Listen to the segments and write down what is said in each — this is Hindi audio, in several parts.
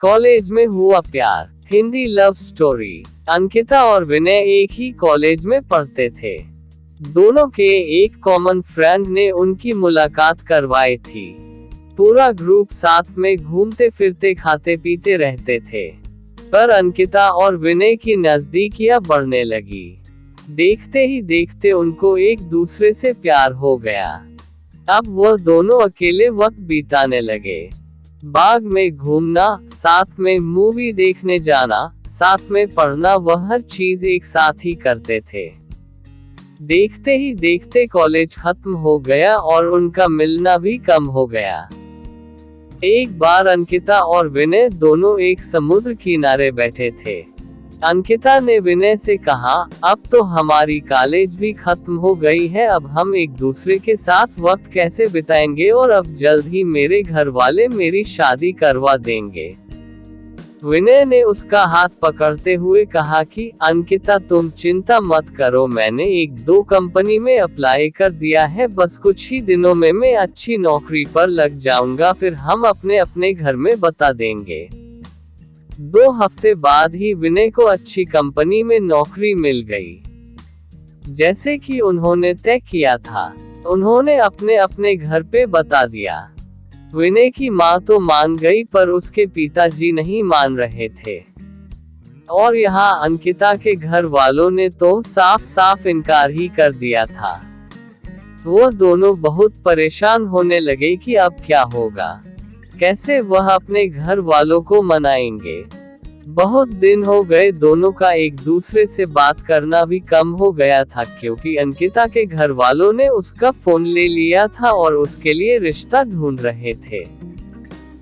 कॉलेज में हुआ प्यार, हिंदी लव स्टोरी। अंकिता और विनय एक ही कॉलेज में पढ़ते थे। दोनों के एक कॉमन फ्रेंड ने उनकी मुलाकात करवाई थी। पूरा ग्रुप साथ में घूमते फिरते खाते पीते रहते थे। पर अंकिता और विनय की नजदीकियां बढ़ने लगी। देखते ही देखते उनको एक दूसरे से प्यार हो गया। अब वह दोनों अकेले वक्त बिताने लगे। बाग में घूमना, साथ में मूवी देखने जाना, साथ में पढ़ना, वह हर चीज एक साथ ही करते थे। देखते ही देखते कॉलेज खत्म हो गया और उनका मिलना भी कम हो गया। एक बार अंकिता और विनय दोनों एक समुद्र किनारे बैठे थे। अंकिता ने विनय से कहा, अब तो हमारी कॉलेज भी खत्म हो गई है, अब हम एक दूसरे के साथ वक्त कैसे बिताएंगे, और अब जल्द ही मेरे घर वाले मेरी शादी करवा देंगे। विनय ने उसका हाथ पकड़ते हुए कहा कि अंकिता तुम चिंता मत करो, मैंने 1-2 कंपनी में अप्लाई कर दिया है, बस कुछ ही दिनों में मैं अच्छी नौकरी पर लग जाऊंगा, फिर हम अपने अपने घर में बता देंगे। 2 हफ्ते बाद ही विनय को अच्छी कंपनी में नौकरी मिल गई। जैसे कि उन्होंने तय किया था, उन्होंने अपने अपने घर पे बता दिया। विनय की माँ तो मान गई, पर उसके पिताजी नहीं मान रहे थे। और यहाँ अंकिता के घर वालों ने तो साफ साफ इनकार ही कर दिया था। वो दोनों बहुत परेशान होने लगे कि अब क्या होगा, कैसे वह अपने घर वालों को मनाएंगे। बहुत दिन हो गए, दोनों का एक दूसरे से बात करना भी कम हो गया था, क्योंकि अंकिता के घर वालों ने उसका फोन ले लिया था और उसके लिए रिश्ता ढूंढ रहे थे।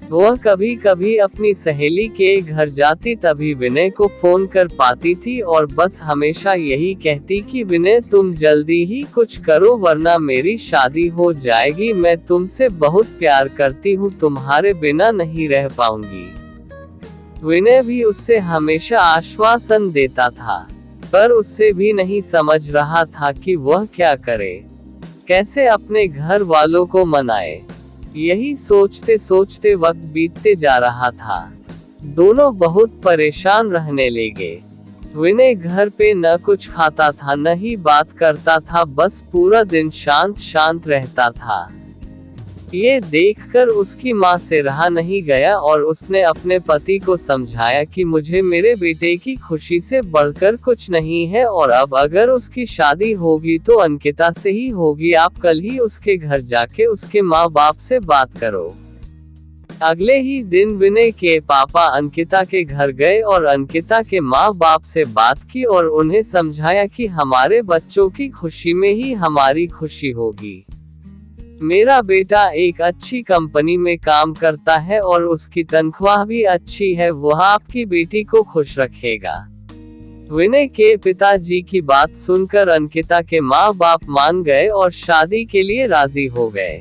वह कभी कभी अपनी सहेली के घर जाती, तभी विनय को फोन कर पाती थी और बस हमेशा यही कहती कि विनय तुम जल्दी ही कुछ करो, वरना मेरी शादी हो जाएगी, मैं तुमसे बहुत प्यार करती हूँ, तुम्हारे बिना नहीं रह पाऊंगी। विनय भी उससे हमेशा आश्वासन देता था, पर उससे भी नहीं समझ रहा था कि वह क्या करे, कैसे अपने घर वालों को मनाए। यही सोचते सोचते वक्त बीतते जा रहा था। दोनों बहुत परेशान रहने लगे। विनय घर पे न कुछ खाता था, न ही बात करता था, बस पूरा दिन शांत शांत रहता था। ये देखकर उसकी माँ से रहा नहीं गया और उसने अपने पति को समझाया कि मुझे मेरे बेटे की खुशी से बढ़कर कुछ नहीं है, और अब अगर उसकी शादी होगी तो अंकिता से ही होगी, आप कल ही उसके घर जाके उसके माँ बाप से बात करो। अगले ही दिन विनय के पापा अंकिता के घर गए और अंकिता के माँ बाप से बात की और उन्हें समझाया कि हमारे बच्चों की खुशी में ही हमारी खुशी होगी। मेरा बेटा एक अच्छी कंपनी में काम करता है और उसकी तनख्वाह भी अच्छी है, वह आपकी बेटी को खुश रखेगा। विनय के पिताजी की बात सुनकर अंकिता के माँ बाप मान गए और शादी के लिए राजी हो गए।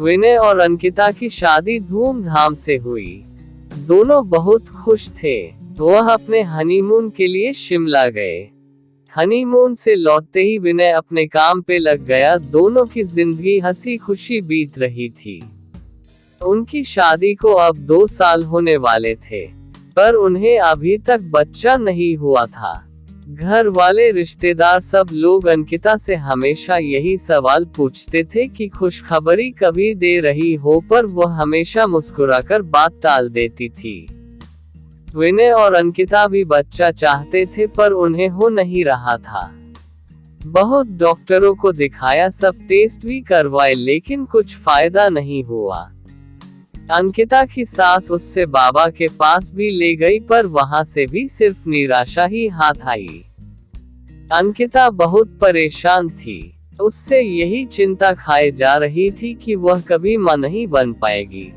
विनय और अंकिता की शादी धूमधाम से हुई। दोनों बहुत खुश थे। वह अपने हनीमून के लिए शिमला गए। हनीमून से लौटते ही विनय अपने काम पे लग गया। दोनों की जिंदगी हंसी खुशी बीत रही थी। उनकी शादी को अब 2 साल होने वाले थे, पर उन्हें अभी तक बच्चा नहीं हुआ था। घर वाले, रिश्तेदार, सब लोग अंकिता से हमेशा यही सवाल पूछते थे कि खुशखबरी कभी दे रही हो, पर वह हमेशा मुस्कुराकर बात टाल देती थी। विनय और अंकिता भी बच्चा चाहते थे, पर उन्हें हो नहीं रहा था। बहुत डॉक्टरों को दिखाया, सब टेस्ट भी करवाए, लेकिन कुछ फायदा नहीं हुआ। अंकिता की सास उससे बाबा के पास भी ले गई, पर वहां से भी सिर्फ निराशा ही हाथ आई। अंकिता बहुत परेशान थी। उससे यही चिंता खाए जा रही थी कि वह कभी मां नहीं बन पाएगी।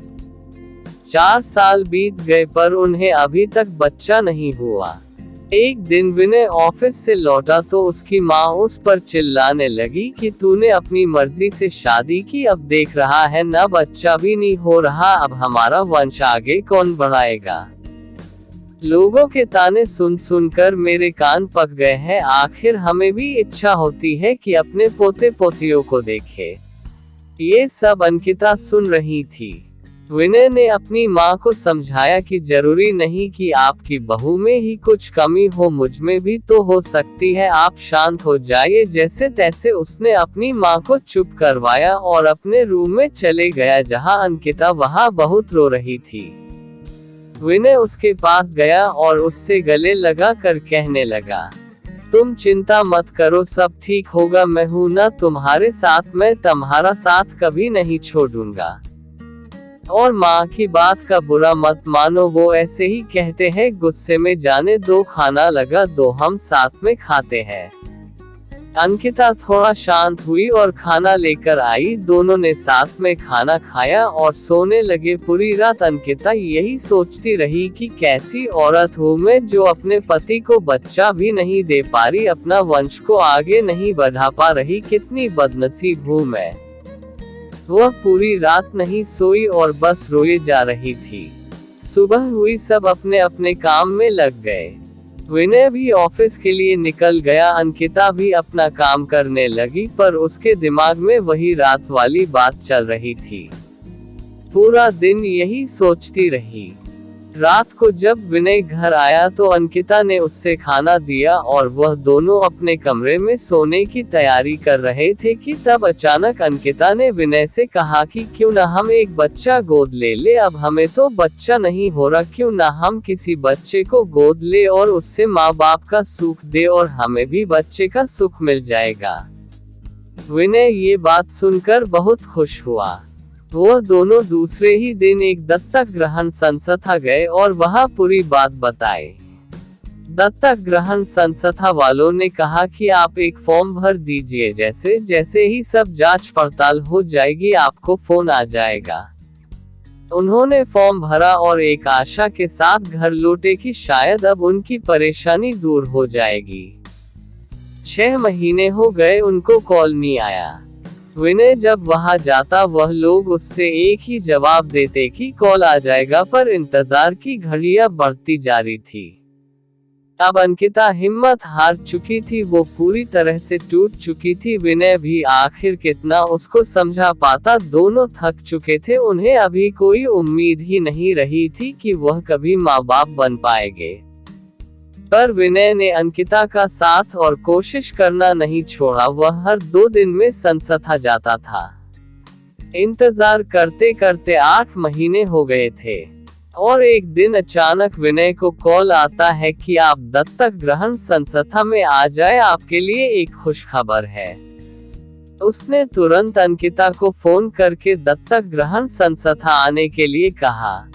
4 साल बीत गए, पर उन्हें अभी तक बच्चा नहीं हुआ। एक दिन विनय ऑफिस से लौटा तो उसकी माँ उस पर चिल्लाने लगी कि तूने अपनी मर्जी से शादी की, अब देख रहा है ना बच्चा भी नहीं हो रहा, अब हमारा वंश आगे कौन बढ़ाएगा। लोगों के ताने सुन सुनकर मेरे कान पक गए हैं, आखिर हमें भी इच्छा होती है कि अपने पोते पोतियों को देखे। ये सब अंकिता सुन रही थी। विनय ने अपनी माँ को समझाया कि जरूरी नहीं कि आपकी बहू में ही कुछ कमी हो, मुझ में भी तो हो सकती है, आप शांत हो जाइए। जैसे तैसे उसने अपनी माँ को चुप करवाया और अपने रूम में चले गया जहाँ अंकिता वहाँ बहुत रो रही थी। विनय उसके पास गया और उससे गले लगा कर कहने लगा, तुम चिंता मत करो, सब ठीक होगा, मैं हूं ना तुम्हारे साथ, मैं तुम्हारा साथ कभी नहीं छोड़ूंगा। और माँ की बात का बुरा मत मानो, वो ऐसे ही कहते हैं, गुस्से में जाने दो, खाना लगा दो, हम साथ में खाते हैं। अंकिता थोड़ा शांत हुई और खाना लेकर आई। दोनों ने साथ में खाना खाया और सोने लगे। पूरी रात अंकिता यही सोचती रही कि कैसी औरत हूँ मैं जो अपने पति को बच्चा भी नहीं दे पा रही, अपना वंश को आगे नहीं बढ़ा पा रही, कितनी बदनसीब हूँ मैं। वह पूरी रात नहीं सोई और बस रोए जा रही थी। सुबह हुई, सब अपने अपने काम में लग गए। विनय भी ऑफिस के लिए निकल गया, अंकिता भी अपना काम करने लगी, पर उसके दिमाग में वही रात वाली बात चल रही थी। पूरा दिन यही सोचती रही। रात को जब विनय घर आया तो अंकिता ने उससे खाना दिया और वह दोनों अपने कमरे में सोने की तैयारी कर रहे थे कि तब अचानक अंकिता ने विनय से कहा कि क्यों ना हम एक बच्चा गोद ले, अब हमें तो बच्चा नहीं हो रहा, क्यों ना हम किसी बच्चे को गोद ले और उससे माँ बाप का सुख दे और हमें भी बच्चे का सुख मिल जाएगा। विनय ये बात सुनकर बहुत खुश हुआ। वह दोनों दूसरे ही दिन एक दत्तक ग्रहण संस्था गए और वहां पूरी बात बताई। दत्तक ग्रहण संस्था वालों ने कहा कि आप एक फॉर्म भर दीजिए, जैसे जैसे ही सब जांच पड़ताल हो जाएगी आपको फोन आ जाएगा। उन्होंने फॉर्म भरा और एक आशा के साथ घर लौटे कि शायद अब उनकी परेशानी दूर हो जाएगी। 6 महीने हो गए, उनको कॉल नहीं आया। विनय जब वहां जाता वह लोग उससे एक ही जवाब देते कि कॉल आ जाएगा, पर इंतजार की घड़ियां बढ़ती जा रही थी। अब अंकिता हिम्मत हार चुकी थी, वो पूरी तरह से टूट चुकी थी। विनय भी आखिर कितना उसको समझा पाता, दोनों थक चुके थे। उन्हें अभी कोई उम्मीद ही नहीं रही थी कि वह कभी माँ बाप बन पाएंगे। पर विनय ने अंकिता का साथ और कोशिश करना नहीं छोड़ा। वह हर 2 दिन में संस्था जाता था। इंतजार करते करते 8 महीने हो गए थे और एक दिन अचानक विनय को कॉल आता है कि आप दत्तक ग्रहण संस्था में आ जाए, आपके लिए एक खुशखबर है। उसने तुरंत अंकिता को फोन करके दत्तक ग्रहण संस्था आने के लिए कहा।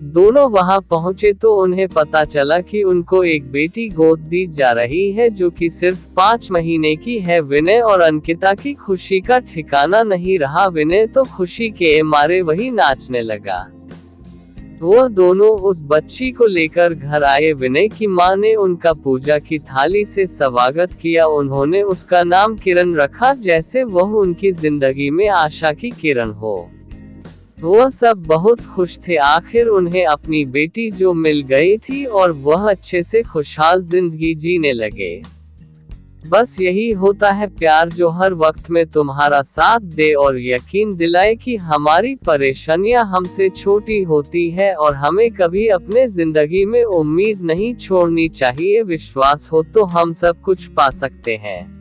दोनों वहां पहुंचे तो उन्हें पता चला कि उनको एक बेटी गोद दी जा रही है जो कि सिर्फ 5 महीने की है। विनय और अंकिता की खुशी का ठिकाना नहीं रहा। विनय तो खुशी के मारे वही नाचने लगा। वो दोनों उस बच्ची को लेकर घर आए। विनय की मां ने उनका पूजा की थाली से स्वागत किया। उन्होंने उसका नाम किरण रखा, जैसे वह उनकी जिंदगी में आशा की किरण हो। वह सब बहुत खुश थे, आखिर उन्हें अपनी बेटी जो मिल गई थी और वह अच्छे से खुशहाल जिंदगी जीने लगे। बस यही होता है प्यार, जो हर वक्त में तुम्हारा साथ दे और यकीन दिलाए कि हमारी परेशानियां हमसे छोटी होती है और हमें कभी अपने जिंदगी में उम्मीद नहीं छोड़नी चाहिए। विश्वास हो तो हम सब कुछ पा सकते हैं।